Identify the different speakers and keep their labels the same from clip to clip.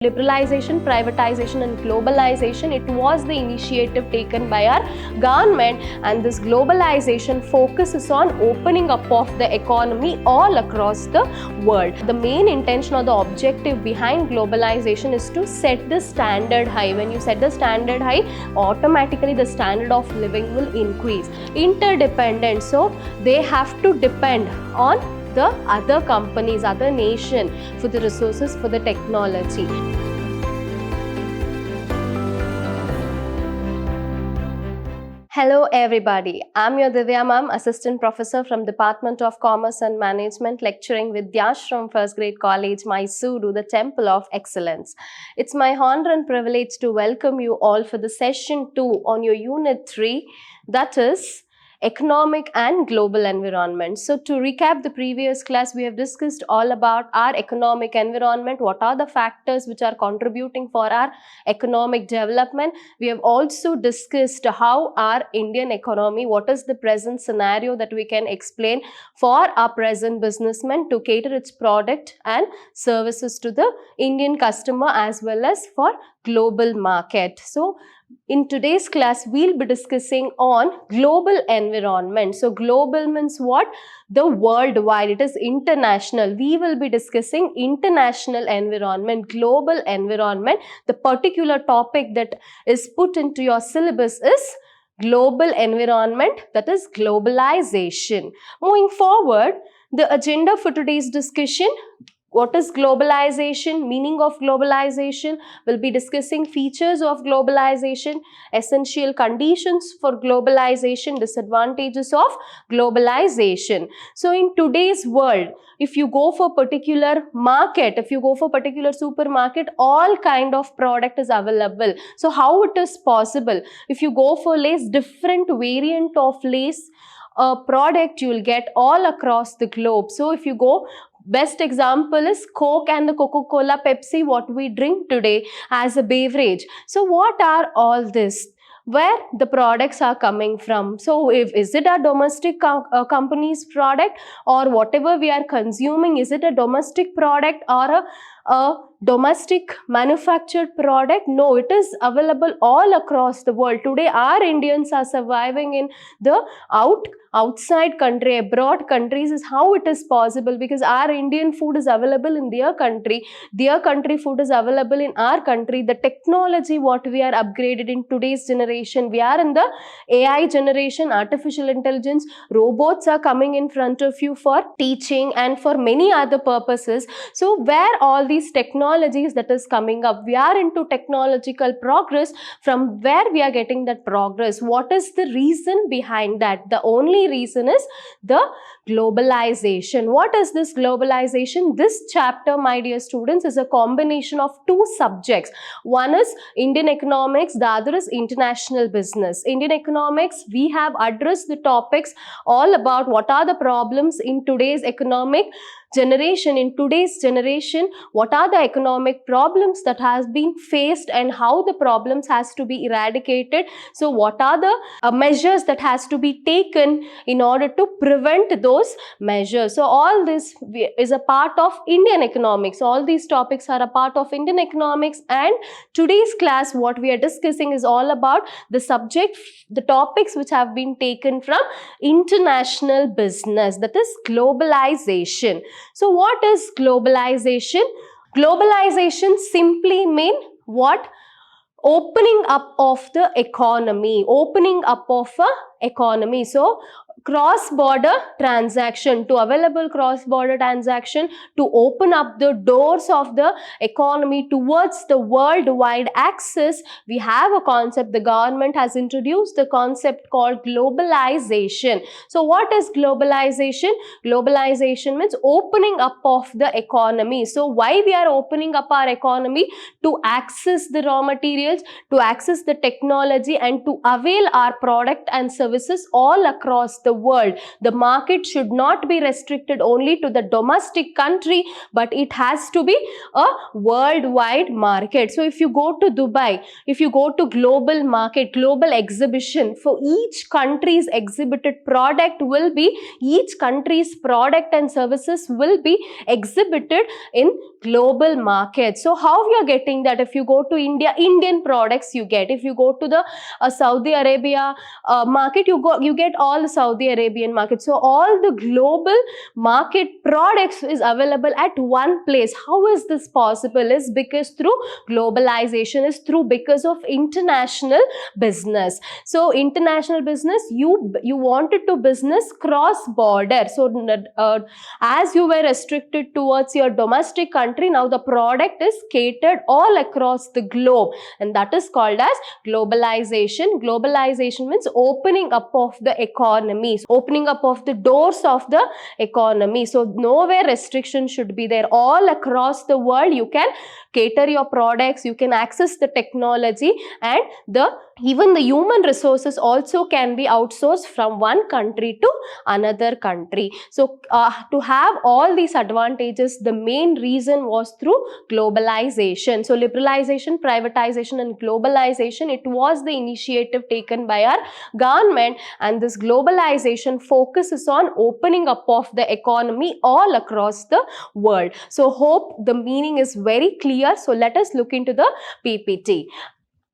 Speaker 1: Liberalization, privatization and globalization, it was the initiative taken by our government, and this globalization focuses on opening up of the economy all across the world. The main intention or the objective behind globalization is to set the standard high. When you set the standard high, automatically the standard of living will increase. Interdependent, so they have to depend on the other companies, other nation for the resources, for the technology. Hello everybody, I'm your Divya ma'am, Assistant Professor from Department of Commerce and Management, lecturing Vidhyaashram First Grade College, MYSURU, the Temple of Excellence. It's my honor and privilege to welcome you all for the session 2 on your Unit 3, that is Economic and Global Environment. So to recap the previous class, we have discussed all about our economic environment, what are the factors which are contributing for our economic development. We have also discussed how our Indian economy, what is the present scenario that we can explain for our present businessmen to cater its product and services to the Indian customer as well as for global market. So in today's class, we'll be discussing on global environment. So global means what? The worldwide, it is international. We will be discussing international environment, global environment. The particular topic that is put into your syllabus is global environment, that is globalization. Moving forward, the agenda for today's discussion: what is globalization, meaning of globalization, we'll be discussing features of globalization, essential conditions for globalization, disadvantages of globalization. So in today's world, if you go for particular market, if you go for particular supermarket, all kind of product is available. So how it is possible? If you go for lace, different variant of lace product you will get all across the globe. So if you go, best example is Coke and the Coca-Cola, Pepsi, what we drink today as a beverage. So what are all this? Where the products are coming from? So is it a domestic company's product, or whatever we are consuming, is it a domestic product or a domestic manufactured product? No, it is available all across the world. Today our Indians are surviving in the outside country, abroad countries. Is how it is possible, because our Indian food is available in their country food is available in our country. The technology what we are upgraded in today's generation, we are in the AI generation, artificial intelligence, robots are coming in front of you for teaching and for many other purposes. So where all these technologies that is coming up, we are into technological progress. From where we are getting that progress? What is the reason behind that? The only reason is the globalization. What is this globalization? This chapter, my dear students, is a combination of two subjects. One is Indian economics, the other is international business. Indian economics, we have addressed the topics all about what are the problems in today's economic generation. In today's generation, what are the economic problems that has been faced and how the problems has to be eradicated? So what are the measures that has to be taken in order to prevent those measures? So all this is a part of Indian economics. All these topics are a part of Indian economics, and today's class what we are discussing is all about the subject, the topics which have been taken from international business, that is globalization. So what is globalization? Globalization simply mean what? Opening up of the economy, opening up of a economy. So cross-border transaction, to available cross-border transaction, to open up the doors of the economy towards the worldwide access, we have a concept. The government has introduced the concept called globalization. So what is globalization? Globalization means opening up of the economy. So why we are opening up our economy? To access the raw materials, to access the technology, and to avail our product and services all across the the world. The market should not be restricted only to the domestic country, but it has to be a worldwide market. So if you go to Dubai, if you go to global market, global exhibition, for each country's exhibited product will be, each country's product and services will be exhibited in global market. So how you are getting that? If you go to India, Indian products you get. If you go to the Saudi Arabia market, you get all the Saudi Arabian market. So all the global market products is available at one place. How is this possible? Is because through globalization, is through because of international business. So international business, you wanted to business cross border. So as you were restricted towards your domestic country, now the product is catered all across the globe, and that is called as globalization. Globalization means opening up of the economy, opening up of the doors of the economy. So nowhere restriction should be there. All across the world you can cater your products, you can access the technology, and even the human resources also can be outsourced from one country to another country. So to have all these advantages, the main reason was through globalization. So liberalization, privatization and globalization, it was the initiative taken by our government, and this globalization focuses on opening up of the economy all across the world. So hope the meaning is very clear. So let us look into the PPT.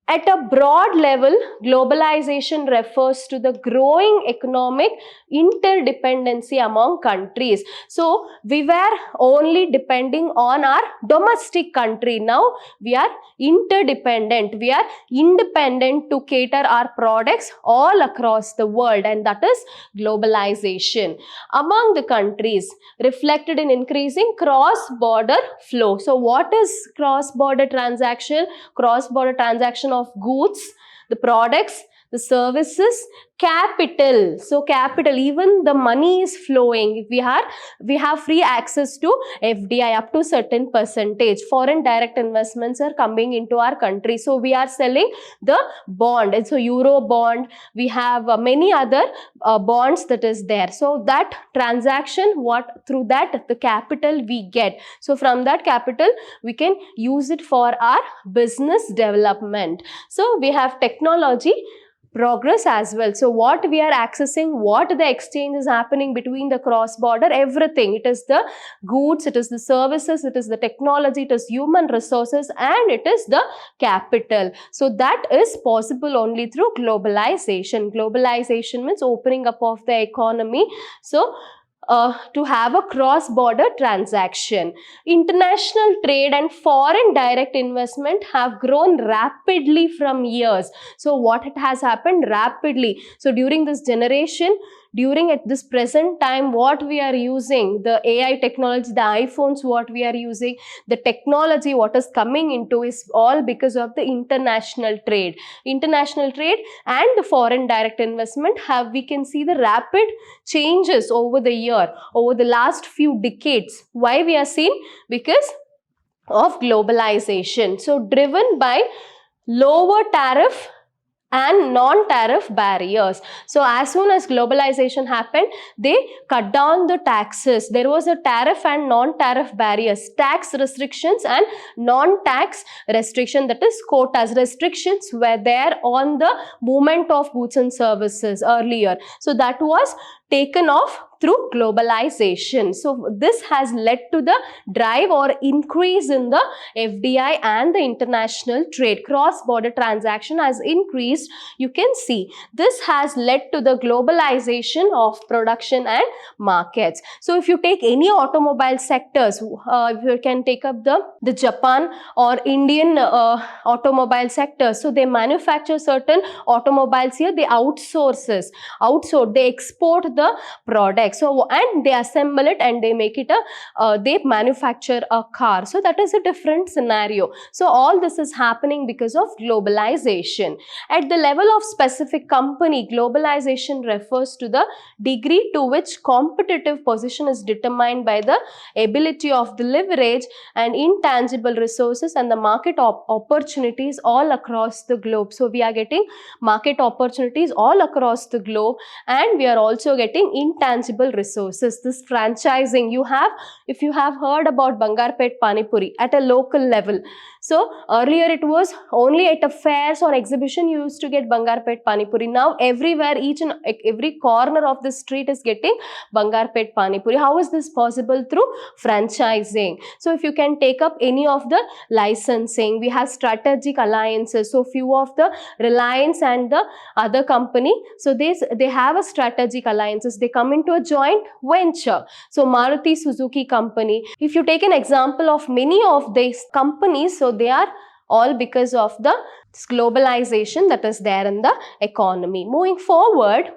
Speaker 1: At a broad level, globalization refers to the growing economic interdependency among countries. So we were only depending on our domestic country. Now we are interdependent. We are independent to cater our products all across the world, and that is globalization. Among the countries, reflected in increasing cross-border flow. So what is cross-border transaction? Cross-border transaction of goods, the products, the services, capital. So capital, even the money is flowing. We have free access to FDI up to certain percentage. Foreign direct investments are coming into our country. So we are selling the bond. And so Euro bond, we have many other bonds that is there. So that transaction, through that the capital we get. So from that capital we can use it for our business development. So we have technology progress as well. So what we are accessing, what the exchange is happening between the cross border, everything. It is the goods, it is the services, it is the technology, it is human resources, and it is the capital. So that is possible only through globalization. Globalization means opening up of the economy. So to have a cross-border transaction. International trade and foreign direct investment have grown rapidly from years. So what it has happened rapidly. So during this generation, at this present time, what we are using, the AI technology, the iPhones, what we are using, the technology, what is coming into is all because of the international trade. International trade and the foreign direct investment we can see the rapid changes over the year, over the last few decades. Why we are seeing? Because of globalization. So driven by lower tariff and non-tariff barriers. So as soon as globalization happened, they cut down the taxes. There was a tariff and non-tariff barriers, tax restrictions and non-tax restriction, that is quotas. Restrictions were there on the movement of goods and services earlier. So that was taken off through globalization. So this has led to the drive or increase in the FDI and the international trade. Cross-border transaction has increased. You can see this has led to the globalization of production and markets. So if you take any automobile sectors, if you can take up the Japan or Indian automobile sector, so they manufacture certain automobiles here, they outsource, they export the product. products. So, and they assemble it and they make it they manufacture a car. So that is a different scenario. So all this is happening because of globalization. At the level of specific company, globalization refers to the degree to which competitive position is determined by the ability of the leverage and intangible resources and the market opportunities all across the globe. So we are getting market opportunities all across the globe, and we are also getting intangible resources. This franchising, if you have heard about Bangarpet Pani Puri at a local level. So earlier it was only at a fairs or exhibition you used to get Bangarpet Pani Puri. Now everywhere, each and every corner of the street is getting Bangarpet Pani Puri. How is this possible? Through franchising. So if you can take up any of the licensing, we have strategic alliances. So few of the Reliance and the other company, so they have a strategic alliances. They come into a joint venture. So Maruti Suzuki company, if you take an example of many of these companies, so they are all because of the globalization that is there in the economy. Moving forward,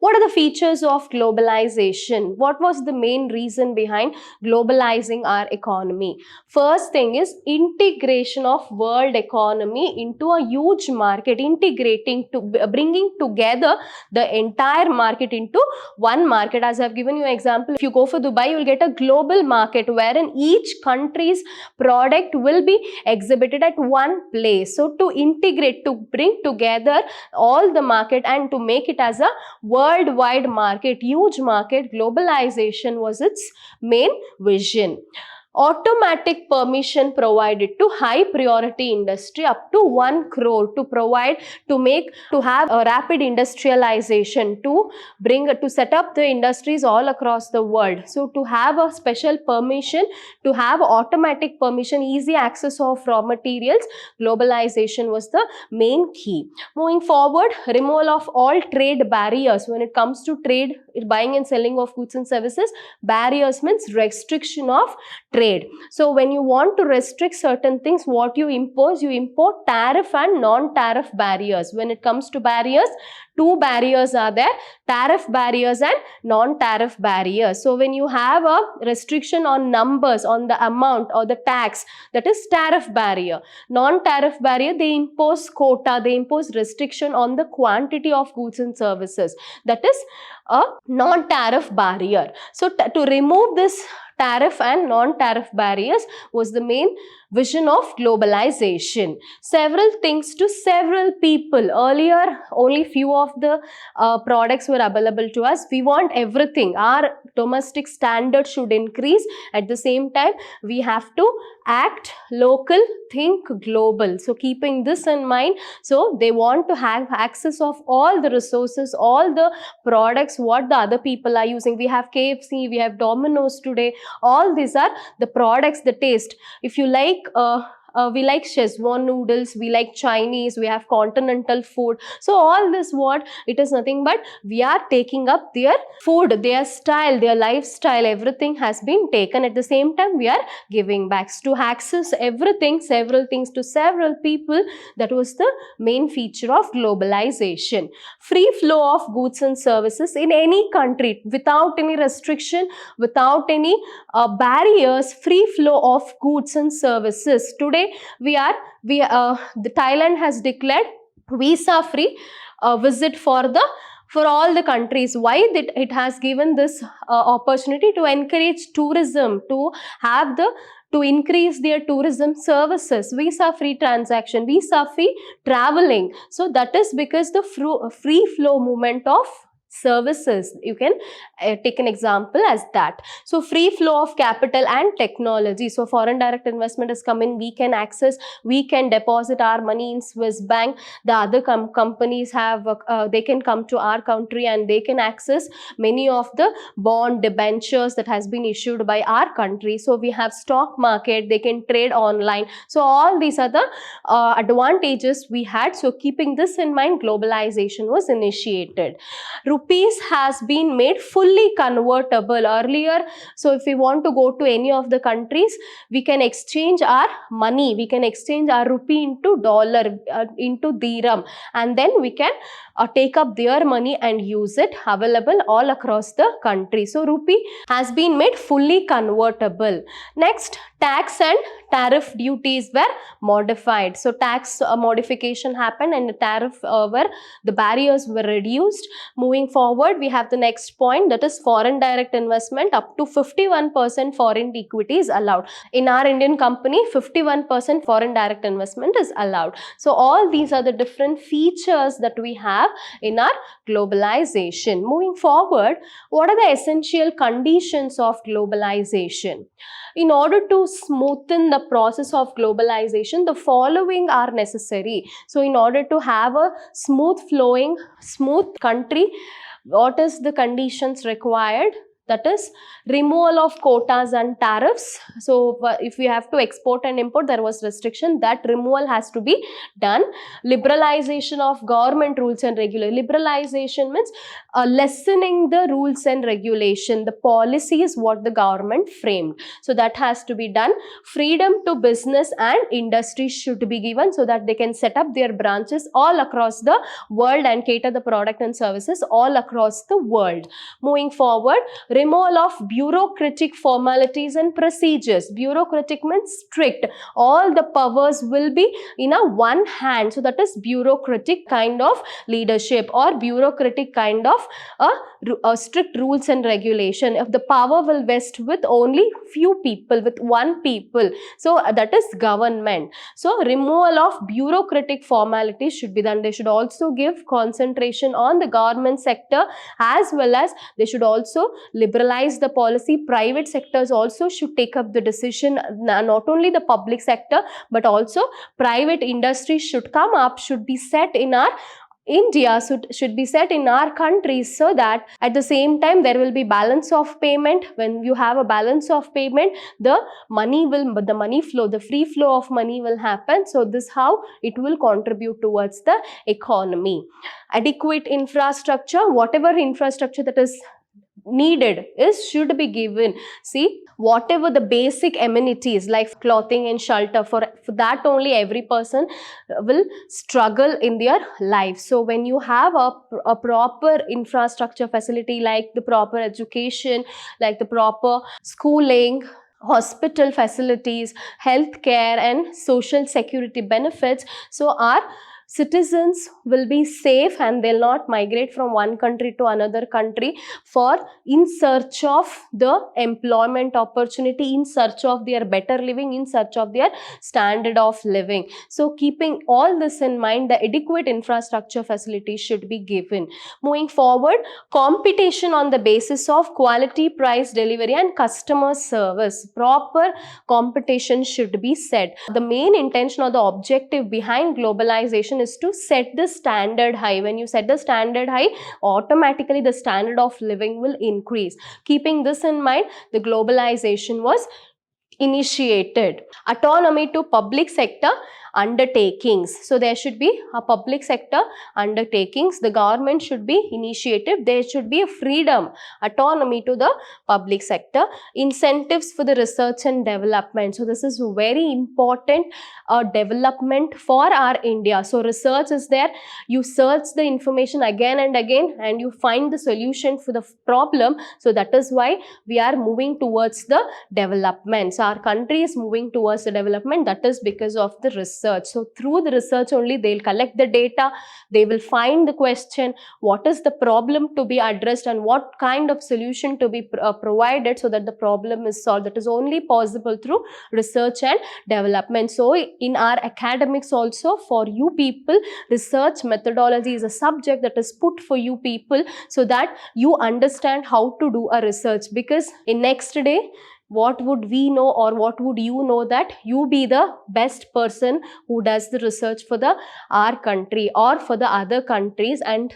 Speaker 1: what are the features of globalization? What was the main reason behind globalizing our economy? First thing is integration of world economy into a huge market, bringing together the entire market into one market. As I have given you an example, if you go for Dubai, you will get a global market wherein each country's product will be exhibited at one place. So to integrate, to bring together all the market and to make it as a worldwide market, huge market, globalization was its main vision. Automatic permission provided to high priority industry up to 1 crore to have a rapid industrialization, to set up the industries all across the world. So to have a special permission, to have automatic permission, easy access of raw materials, globalization was the main key. Moving forward, removal of all trade barriers. When it comes to trade, buying and selling of goods and services, barriers means restriction of trade. So when you want to restrict certain things, what you impose? You import tariff and non-tariff barriers. When it comes to barriers, two barriers are there: tariff barriers and non-tariff barriers. So when you have a restriction on numbers, on the amount or the tax, that is tariff barrier. Non-tariff barrier, they impose quota, they impose restriction on the quantity of goods and services. That is a non-tariff barrier. So to remove this tariff and non-tariff barriers was the main vision of globalization. Several things to several people. Earlier, only few of the products were available to us. We want everything. Our domestic standard should increase. At the same time, we have to act local, think global. So keeping this in mind, so they want to have access of all the resources, all the products what the other people are using. We have KFC, we have Domino's today. All these are the products, the taste. If you like we like Szechuan noodles, we like Chinese, we have continental food. So all this, what it is nothing but we are taking up their food, their style, their lifestyle, everything has been taken. At the same time, we are giving back to access everything, several things to several people. That was the main feature of globalization. Free flow of goods and services in any country without any restriction, without any barriers, free flow of goods and services. Today the Thailand has declared visa free visit for all the countries. Why? It has given this opportunity to encourage tourism, to increase their tourism services, visa free transaction, visa free traveling. So that is because the free flow movement of services. You can take an example as that. So free flow of capital and technology. So foreign direct investment is coming. We can access, we can deposit our money in Swiss bank. The other companies have they can come to our country and they can access many of the bond debentures that has been issued by our country. So we have stock market, they can trade online. So all these are the advantages we had. So keeping this in mind, globalization was initiated. Rupees has been made full fully convertible. Earlier, so if we want to go to any of the countries, we can exchange our money, we can exchange our rupee into dollar, into dirham, and then we can take up their money and use it, available all across the country. So rupee has been made fully convertible. Next, tax and tariff duties were modified. So tax modification happened, and the tariff the barriers were reduced. Moving forward, we have the next point, that is foreign direct investment. Up to 51% foreign equity is allowed. In our Indian company, 51% foreign direct investment is allowed. So all these are the different features that we have in our globalization. Moving forward, what are the essential conditions of globalization? In order to smoothen the process of globalization, the following are necessary. So in order to have a smooth flowing, smooth country, what is the conditions required? That is removal of quotas and tariffs. So if we have to export and import, there was restriction, that removal has to be done. Liberalization of government rules and regulations. Liberalization means lessening the rules and regulation. The policy is what the government framed. So that has to be done. Freedom to business and industry should be given, so that they can set up their branches all across the world and cater the product and services all across the world. Moving forward, removal of bureaucratic formalities and procedures. Bureaucratic means strict. All the powers will be in a one hand. So that is bureaucratic kind of leadership, or bureaucratic kind of a strict rules and regulation. If the power will vest with only few people, with one people, so that is government. So removal of bureaucratic formalities should be done. They should also give concentration on the government sector, as well as they should also liberalize the policy. Private sectors also should take up the decision, not only the public sector, but also private industry should come up, should be set in our India, should be set in our countries, so that at the same time there will be balance of payment. When you have a balance of payment, the money flow, the free flow of money will happen. So this how it will contribute towards the economy. Adequate infrastructure, whatever infrastructure that is needed should be given. See, whatever the basic amenities like clothing and shelter, for that only every person will struggle in their life. So when you have a proper infrastructure facility, like the proper education, like the proper schooling, hospital facilities, healthcare and social security benefits, so our citizens will be safe and they'll not migrate from one country to another country for in search of the employment opportunity, in search of their better living, in search of their standard of living. So keeping all this in mind, the adequate infrastructure facilities should be given. Moving forward, competition on the basis of quality, price, delivery and customer service. Proper competition should be set. The main intention or the objective behind globalization is to set the standard high. When you set the standard high, automatically the standard of living will increase. Keeping this in mind, the globalization was initiated. Autonomy to public sector undertakings. So there should be a public sector undertakings. The government should be initiative. There should be a freedom, autonomy to the public sector. Incentives for the research and development. So this is very important development for our India. So research is there. You search the information again and again and you find the solution for the problem. So that is why we are moving towards the development. So our country is moving towards the development. That is because of the research. So through the research only, they'll collect the data, they will find the question, what is the problem to be addressed and what kind of solution to be provided so that the problem is solved. That is only possible through research and development. So in our academics also, for you people, research methodology is a subject that is put for you people so that you understand how to do a research, because in next day, what would we know or what would you know that you be the best person who does the research for our country or for the other countries and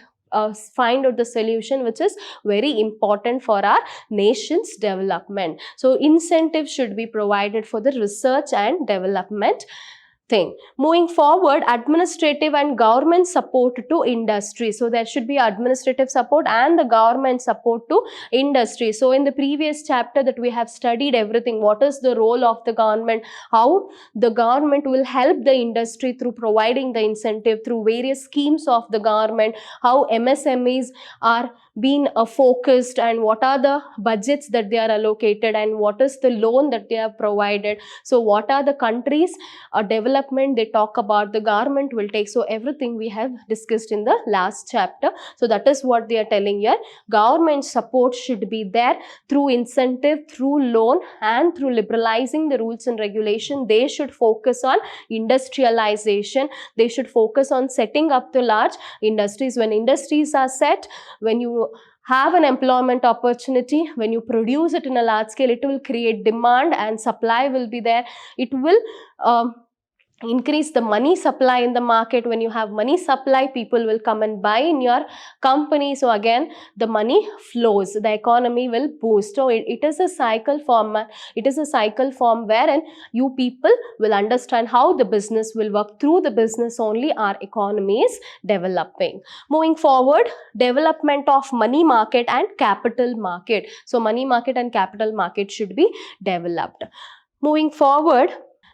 Speaker 1: find out the solution which is very important for our nation's development. So incentives should be provided for the research and development. thing. Moving forward, administrative and government support to industry. So there should be administrative support and the government support to industry. So in the previous chapter that we have studied everything, what is the role of the government, how the government will help the industry through providing the incentive through various schemes of the government, how MSMEs are being focused, and what are the budgets that they are allocated, and what is the loan that they have provided. So what are the countries development they talk about, the government will take. So everything we have discussed in the last chapter. So that is what they are telling here. Government support should be there through incentive, through loan, and through liberalizing the rules and regulation. They should focus on industrialization. They should focus on setting up the large industries. When industries are set, when you have an employment opportunity, when you produce it in a large scale, it will create demand and supply will be there. It will increase the money supply in the market. When you have money supply, people will come and buy in your company. So again, the money flows, the economy will boost. So it is a cycle form. It is a cycle form wherein you people will understand how the business will work. Through the business only our economy is developing. Moving forward, development of money market and capital market. So money market and capital market should be developed. Moving forward,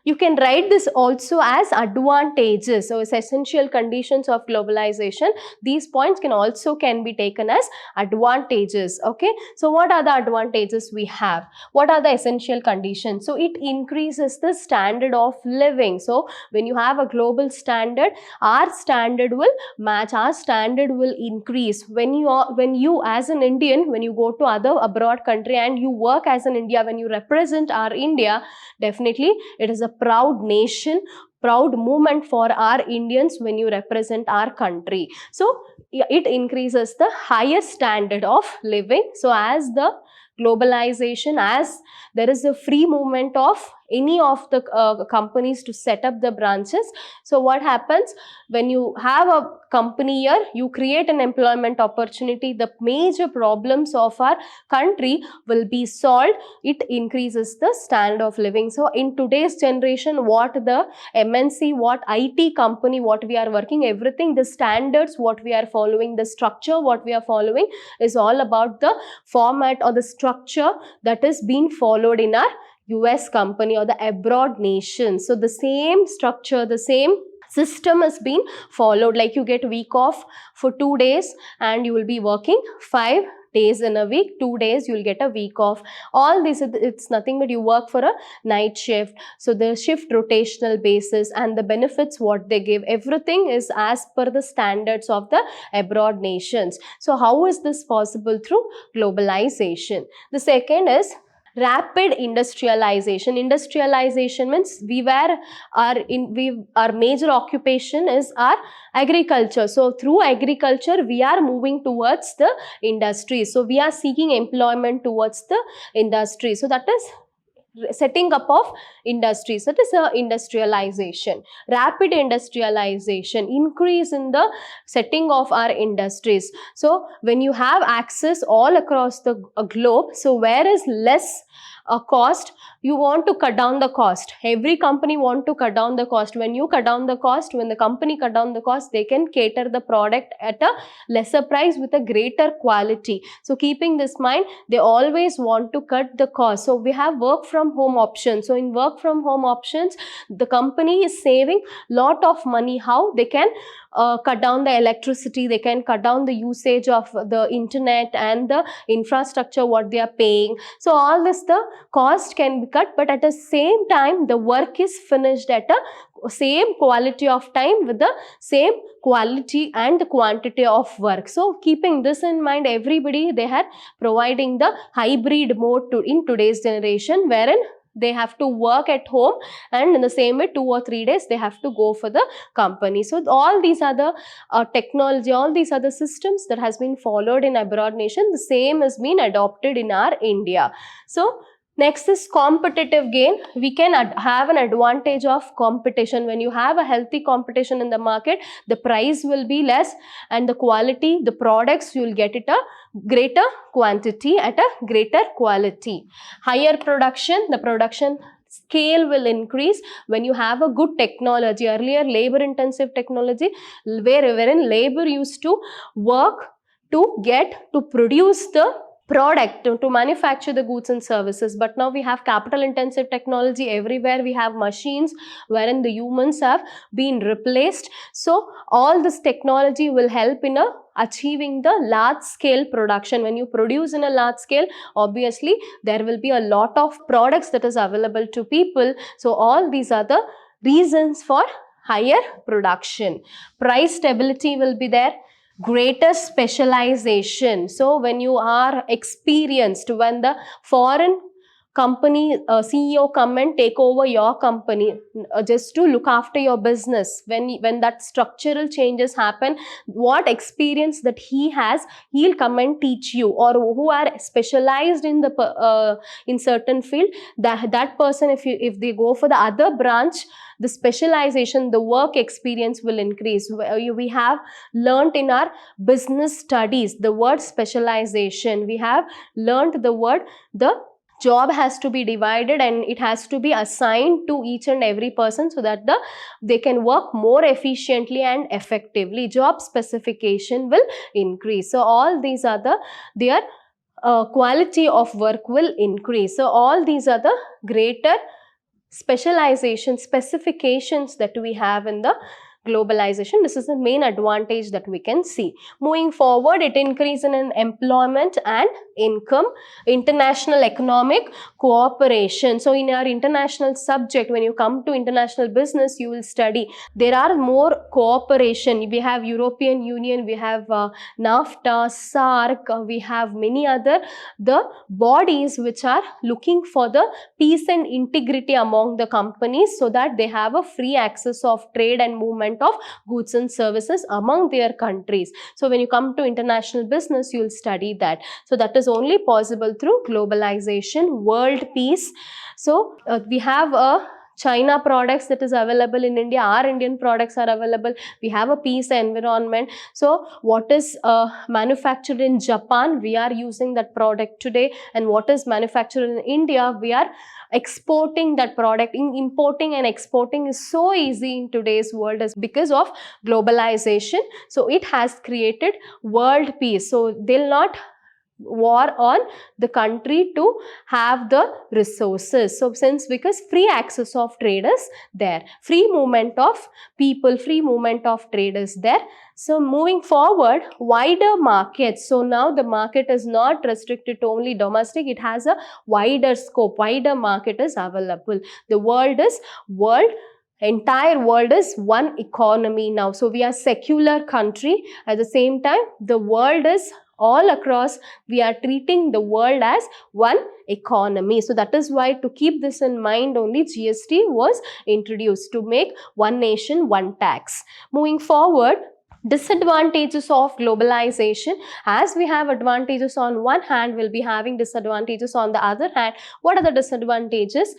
Speaker 1: you can write this also as advantages. So it's essential conditions of globalization. These points can be taken as advantages. Okay. So what are the advantages we have? What are the essential conditions? So it increases the standard of living. So when you have a global standard, our standard will match, our standard will increase. When you as an Indian, when you go to other abroad country and you work as an India, when you represent our India, definitely it is a proud nation, proud movement for our Indians when you represent our country. So it increases the highest standard of living. So as the globalization, as there is a free movement of any of the companies to set up the branches. So what happens when you have a company here, you create an employment opportunity, the major problems of our country will be solved. It increases the standard of living. So in today's generation, what the MNC, what IT company, what we are working, everything, the standards what we are following, the structure what we are following is all about the format or the structure that is being followed in our US company or the abroad nation. So the same structure, the same system has been followed. Like you get week off for 2 days and you will be working 5 days in a week. 2 days you will get a week off. All this, it's nothing but you work for a night shift. So the shift rotational basis and the benefits what they give, everything is as per the standards of the abroad nations. So how is this possible? Through globalization. The second is rapid industrialization. Industrialization means our major occupation is our agriculture. So through agriculture we are moving towards the industry. So we are seeking employment towards the industry. So that is setting up of industries. That is industrialization. Rapid industrialization, increase in the setting of our industries. So when you have access all across the globe, so where is less cost, you want to cut down the cost. Every company want to cut down the cost. When you cut down the cost, when the company cut down the cost, they can cater the product at a lesser price with a greater quality. So keeping this in mind, they always want to cut the cost. So we have work from home options. So in work from home options, the company is saving lot of money. How? They can cut down the electricity, they can cut down the usage of the internet and the infrastructure what they are paying. So all this, the cost can be cut, but at the same time the work is finished at a same quality of time with the same quality and the quantity of work. So keeping this in mind, everybody, they are providing the hybrid mode in today's generation, wherein they have to work at home and in the same way 2 or 3 days they have to go for the company. So all these are the technology, all these are the systems that has been followed in abroad nation. The same has been adopted in our India. So next is competitive gain. We can have an advantage of competition. When you have a healthy competition in the market, the price will be less and the quality, the products, you will get it a greater quantity at a greater quality. Higher production, the production scale will increase when you have a good technology. Earlier, labor intensive technology, wherein labor used to work to produce the product, to manufacture the goods and services. But now we have capital intensive technology everywhere. We have machines wherein the humans have been replaced. So all this technology will help in achieving the large scale production. When you produce in a large scale, obviously there will be a lot of products that is available to people. So all these are the reasons for higher production. Price stability will be there. Greater specialization. So when you are experienced, when the foreign company CEO come and take over your company just to look after your business, when that structural changes happen, what experience that he has, he'll come and teach you, or who are specialized in the in certain field, that person, if they go for the other branch, the specialization, the work experience will increase. We have learnt in our business studies the word specialization. We have learnt the word, the job has to be divided and it has to be assigned to each and every person so that they can work more efficiently and effectively. Job specification will increase. So all these are their quality of work will increase. So all these are the greater specialization, specifications that we have in the globalization. This is the main advantage that we can see. Moving forward, it increases in employment and income. International economic cooperation. So in our international subject, when you come to international business, you will study there are more cooperation. We have European Union, we have NAFTA, SAARC, we have many other the bodies which are looking for the peace and integrity among the companies, so that they have a free access of trade and movement of goods and services among their countries. So when you come to international business, you will study that. So that is only possible through globalization, world peace. So we have a China products that is available in India, our Indian products are available. We have a peace environment. So what is manufactured in Japan, we are using that product today, and what is manufactured in India, we are exporting that product. Importing and exporting is so easy in today's world is because of globalization. So it has created world peace. So they'll not war on the country to have the resources. So because free access of trade is there, free movement of people, free movement of trade is there. So moving forward, wider markets. So now the market is not restricted to only domestic, it has a wider scope, wider market is available. The entire world is one economy now. So we are secular country. At the same time, the world is all across, we are treating the world as one economy. So that is why, to keep this in mind only, GST was introduced, to make one nation, one tax. Moving forward, disadvantages of globalization. As we have advantages on one hand, we'll be having disadvantages on the other hand. What are the disadvantages?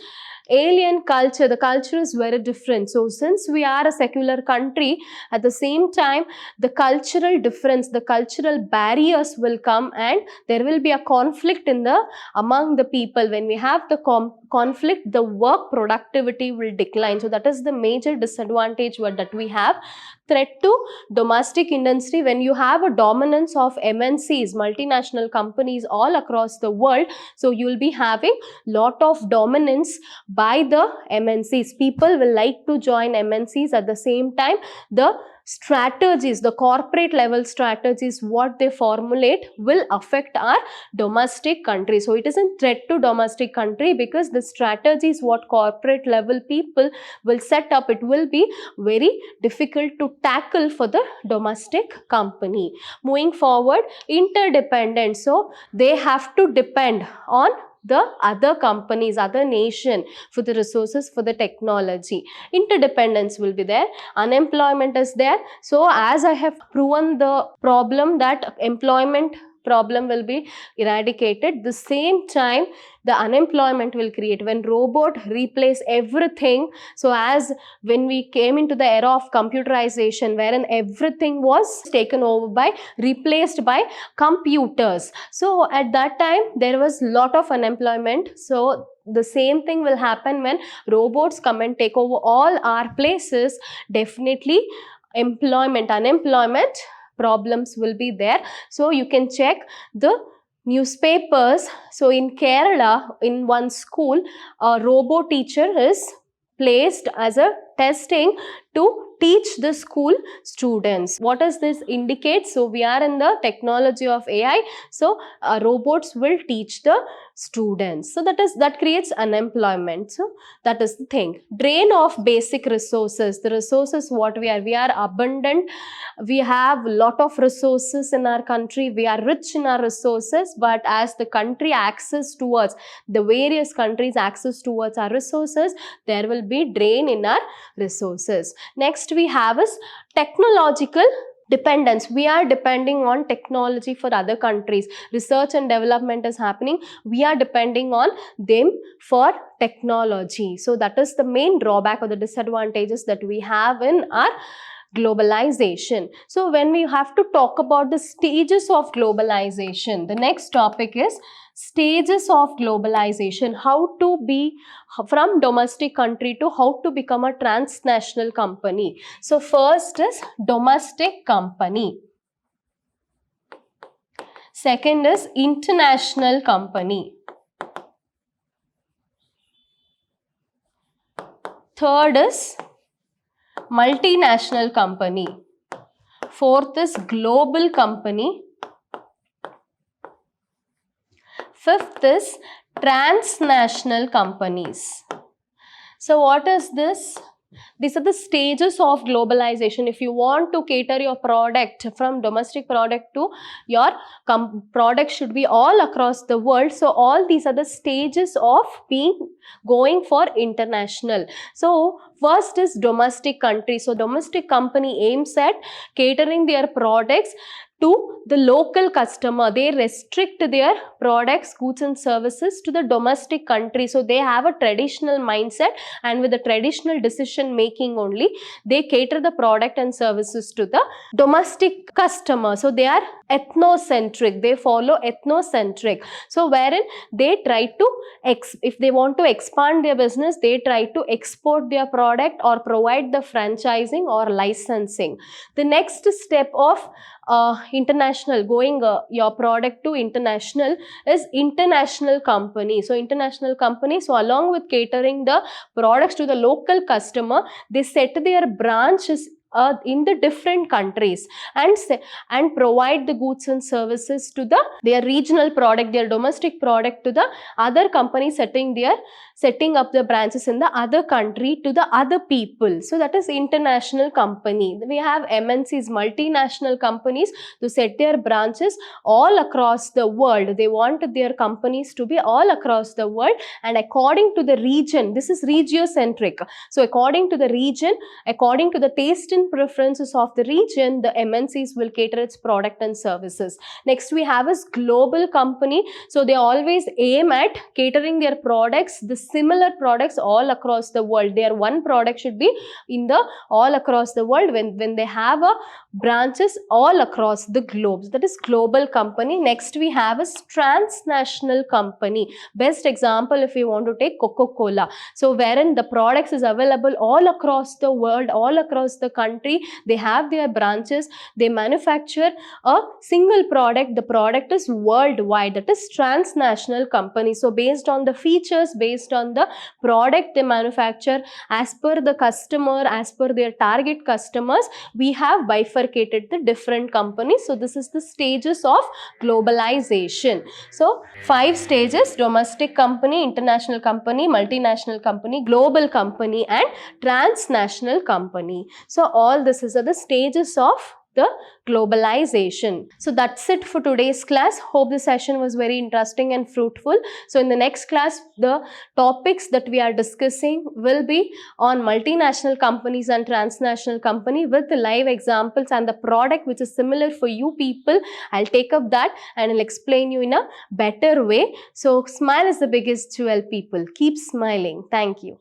Speaker 1: Alien culture, the culture is very different. So since we are a secular country, at the same time, the cultural difference, the cultural barriers will come, and there will be a conflict among the people. When we have the conflict, the work productivity will decline. So that is the major disadvantage that we have. Threat to domestic industry. When you have a dominance of MNCs, multinational companies all across the world, so you will be having lot of dominance by the MNCs. People will like to join MNCs. At the same time, the strategies, the corporate level strategies, what they formulate will affect our domestic country. So it is a threat to domestic country, because the strategies what corporate level people will set up, it will be very difficult to tackle for the domestic company. Moving forward, interdependence. So they have to depend on the other companies, other nation for the resources, for the technology. Interdependence will be there. Unemployment is there. So as I have proven the problem that employment problem will be eradicated, the same time the unemployment will create when robot replace everything. So as when we came into the era of computerization, wherein everything was taken over by, replaced by computers, so at that time there was lot of unemployment. So the same thing will happen when robots come and take over all our places. Definitely unemployment problems will be there. So you can check the newspapers. So in Kerala, in one school, a robo teacher is placed as a testing to teach the school students. What does this indicate? So we are in the technology of AI. So robots will teach the students. So that creates unemployment. So that is the thing. Drain of basic resources. The resources what we are abundant. We have lot of resources in our country. We are rich in our resources, but as the country access towards the various countries access towards our resources, there will be drain in our resources. Next we have is technological dependence. We are depending on technology for other countries. Research and development is happening. We are depending on them for technology. So that is the main drawback or the disadvantages that we have in our globalization. So when we have to talk about the stages of globalization, the next topic is stages of globalization. How to be from domestic country to how to become a transnational company. So first is domestic company. Second is international company. Third is multinational company. Fourth is global company. Fifth is transnational companies. So what is this? These are the stages of globalization. If you want to cater your product from domestic product to your product should be all across the world. So all these are the stages of going for international. So first is domestic country. So domestic company aims at catering their products to the local customer. They restrict their products, goods and services to the domestic country. So they have a traditional mindset, and with the traditional decision making only, they cater the product and services to the domestic customer. So they are ethnocentric. They follow ethnocentric. So wherein they try to, if they want to expand their business, they try to export their product or provide the franchising or licensing. The next step of international, going your product to international, is international company. So international company, so along with catering the products to the local customer, they set their branches in the different countries and provide the goods and services to their regional product, their domestic product to the other companies setting up the branches in the other country to the other people. So that is international company. We have MNCs, multinational companies, to set their branches all across the world. They want their companies to be all across the world, and according to the region, this is regiocentric. So according to the region, according to the taste and preferences of the region, the MNCs will cater its product and services. Next we have is global company. So they always aim at catering their products, the similar products all across the world. Their one product should be in the all across the world when they have a branches all across the globe. That is global company. Next we have is transnational company. Best example if you want to take Coca-Cola. So wherein the products is available all across the world, all across the country. They have their branches. They manufacture a single product. The product is worldwide. That is transnational company. So based on the features, based on the product they manufacture, as per the customer, as per their target customers, we have bifurcated the different companies. So this is the stages of globalization. So 5 stages: domestic company, international company, multinational company, global company, and transnational company. So all this is the stages of the globalization. So that's it for today's class. Hope the session was very interesting and fruitful. So in the next class, the topics that we are discussing will be on multinational companies and transnational company with the live examples and the product which is similar for you people. I'll take up that and I'll explain you in a better way. So smile is the biggest jewel, people. Keep smiling. Thank you.